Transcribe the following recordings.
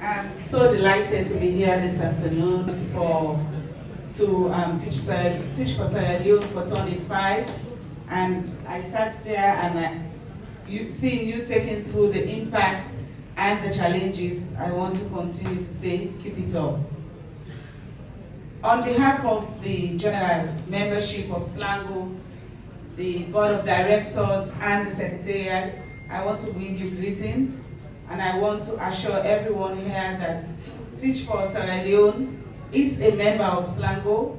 I'm so delighted to be here this afternoon to teach for Sierra Leone for turning 5. And I sat there and seeing you taking through the impact and the challenges, I want to continue to say, keep it up. On behalf of the general membership of SLANGO, the board of directors and the secretariat, I want to bring you greetings, and I want to assure everyone here that Teach for Sierra Leone is a member of SLANGO,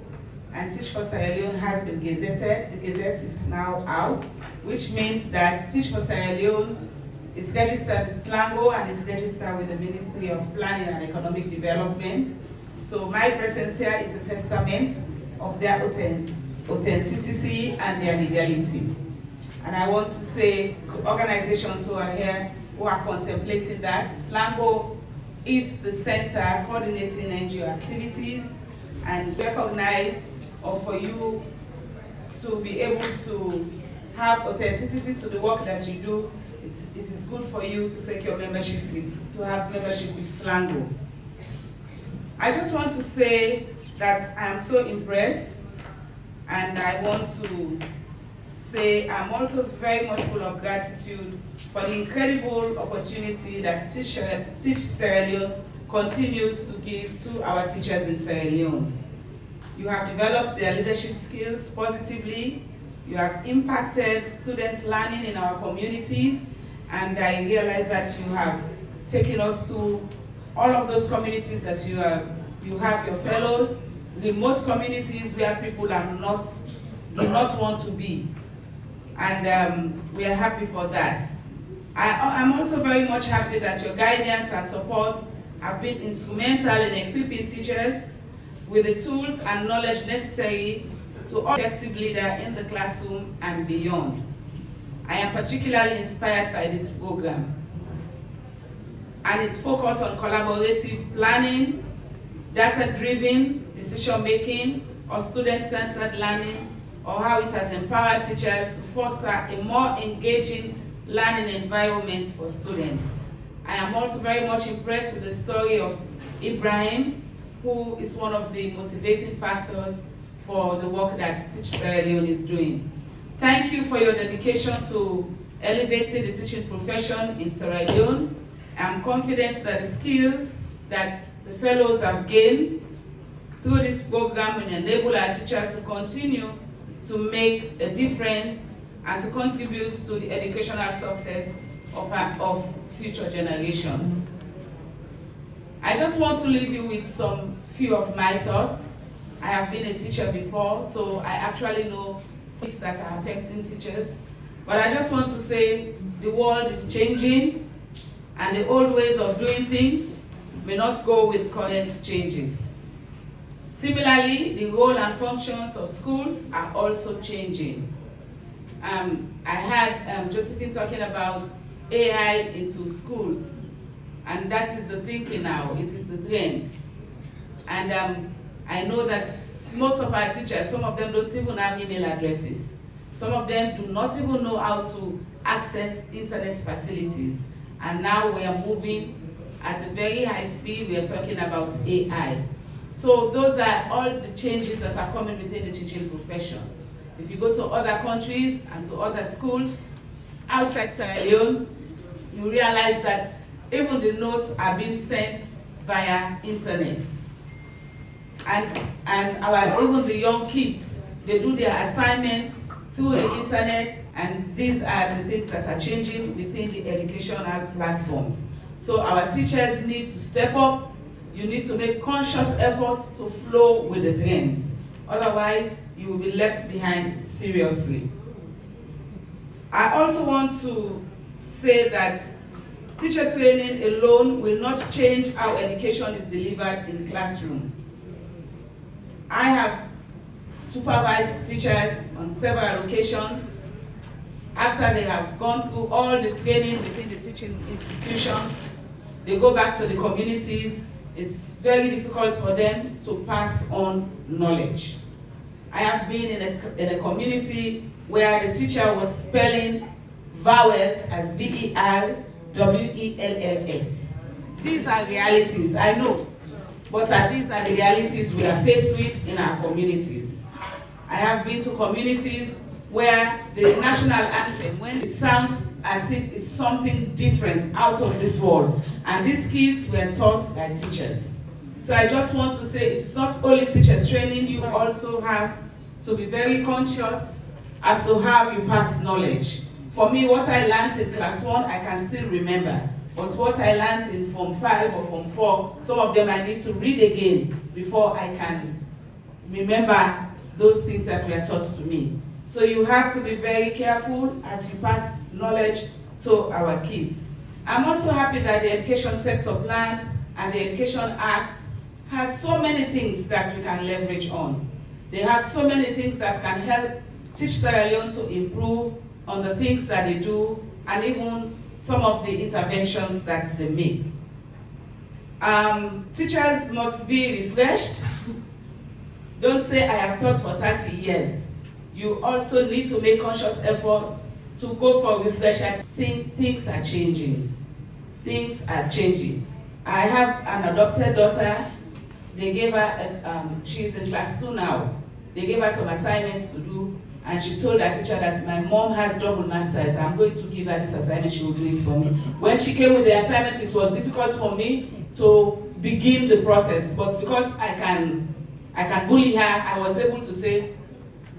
and Teach for Sierra Leone has been gazetted. The gazette is now out, which means that Teach for Sierra Leone is registered with SLANGO and is registered with the Ministry of Planning and Economic Development. So my presence here is a testament of their authenticity and their legality. And I want to say to organizations who are here, who are contemplating that, SLANGO is the center coordinating NGO activities and recognize, or for you to be able to have authenticity to the work that you do, it is good for you to take your membership to have membership with SLANGO. I just want to say that I am so impressed, and I want to say I'm also very much full of gratitude for the incredible opportunity that Teach Sierra Leone continues to give to our teachers in Sierra Leone. You have developed their leadership skills positively, you have impacted students' learning in our communities, and I realize that you have taken us to all of those communities that you have your fellows, remote communities where people do not want to be. And we are happy for that. I'm also very much happy that your guidance and support have been instrumental in equipping teachers with the tools and knowledge necessary to effective leader in the classroom and beyond. I am particularly inspired by this program and its focus on collaborative planning, data-driven decision-making, or student-centered learning, or how it has empowered teachers to foster a more engaging learning environment for students. I am also very much impressed with the story of Ibrahim, who is one of the motivating factors for the work that Teach Sierra Leone is doing. Thank you for your dedication to elevating the teaching profession in Sierra Leone. I am confident that the skills that the fellows have gained through this program will enable our teachers to continue to make a difference and to contribute to the educational success of future generations. I just want to leave you with some few of my thoughts. I have been a teacher before, so I actually know things that are affecting teachers. But I just want to say the world is changing, and the old ways of doing things may not go with current changes. Similarly, the role and functions of schools are also changing. I had Josephine talking about AI into schools, and that is the thinking now, it is the trend. And I know that most of our teachers, some of them don't even have email addresses. Some of them do not even know how to access internet facilities. And now we are moving at a very high speed. We are talking about AI. So those are all the changes that are coming within the teaching profession. If you go to other countries and to other schools outside Sierra Leone, you realize that even the notes are being sent via internet. And even the young kids, they do their assignments through the internet, and these are the things that are changing within the educational platforms. So our teachers need to step up. You need to make conscious efforts to flow with the trends. Otherwise, you will be left behind seriously. I also want to say that teacher training alone will not change how education is delivered in the classroom. I have supervised teachers on several occasions. After they have gone through all the training within the teaching institutions, they go back to the communities. It's very difficult for them to pass on knowledge. I have been in a community where the teacher was spelling vowels as VER, WELLS. These are realities, I know, but these are the realities we are faced with in our communities. I have been to communities where the national anthem, when it sounds as if it's something different out of this world, and these kids were taught by teachers. So I just want to say it's not only teacher training, you also have to be very conscious as to how you pass knowledge. For me, what I learned in class 1, I can still remember. But what I learned in Form 5 or Form 4, some of them I need to read again before I can remember those things that were taught to me. So you have to be very careful as you pass knowledge to our kids. I'm also happy that the Education Sector Plan and the Education Act has so many things that we can leverage on. They have so many things that can help Teach Sierra Leone to improve on the things that they do and even some of the interventions that they make. Teachers must be refreshed. Don't say, I have taught for 30 years. You also need to make conscious effort to go for refresher. Things are changing. Things are changing. I have an adopted daughter. They gave her, she's in class 2 now. They gave her some assignments to do, and she told her teacher that my mom has double masters. I'm going to give her this assignment, she will do it for me. When she came with the assignment, it was difficult for me to begin the process, but because I can bully her, I was able to say,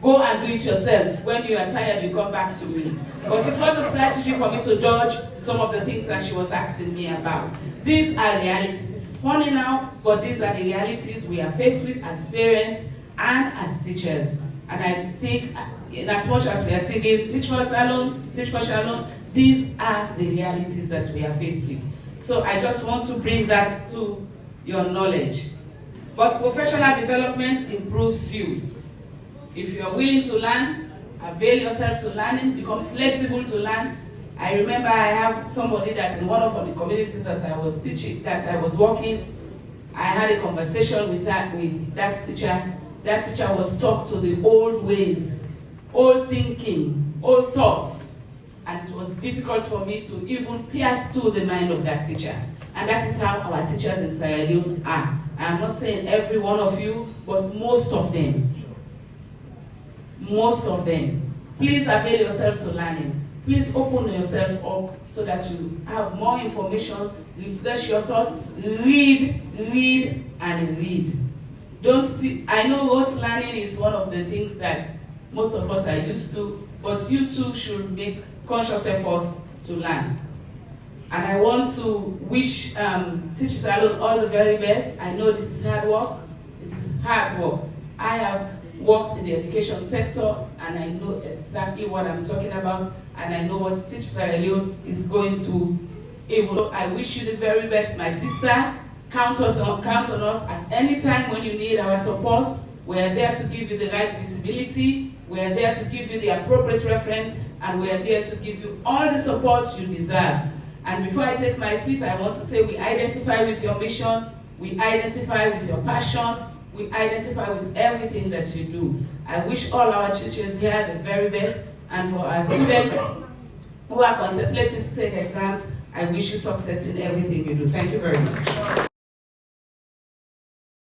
go and do it yourself. When you are tired, you come back to me. But it was a strategy for me to dodge some of the things that she was asking me about. These are realities. It's funny now, but these are the realities we are faced with as parents and as teachers. And I think, in as much as we are singing, teach for Shalom, teach for Shalom, these are the realities that we are faced with. So I just want to bring that to your knowledge. But professional development improves you. If you are willing to learn, avail yourself to learning, become flexible to learn. I remember I have somebody that in one of the communities that I was teaching, that I was working, I had a conversation with that teacher. That teacher was taught to the old ways, old thinking, old thoughts. And it was difficult for me to even pierce through the mind of that teacher. And that is how our teachers in Sierra Leone are. I'm not saying every one of you, but most of them. Most of them. Please avail yourself to learning. Please open yourself up so that you have more information, refresh your thoughts, read, and read. I know rote learning is one of the things that most of us are used to, but you too should make conscious effort to learn. And I want to wish Teach Sierra Leone all the very best. I know this is hard work. It is hard work. I have worked in the education sector, and I know exactly what I'm talking about, and I know what Teach Sierra Leone is going through. Even though I wish you the very best, my sister. Count on us at any time when you need our support. We're there to give you the right visibility. We're there to give you the appropriate reference, and we're there to give you all the support you deserve. And before I take my seat, I want to say we identify with your mission, we identify with your passion, we identify with everything that you do. I wish all our teachers here the very best, and for our students who are contemplating to take exams, I wish you success in everything you do. Thank you very much.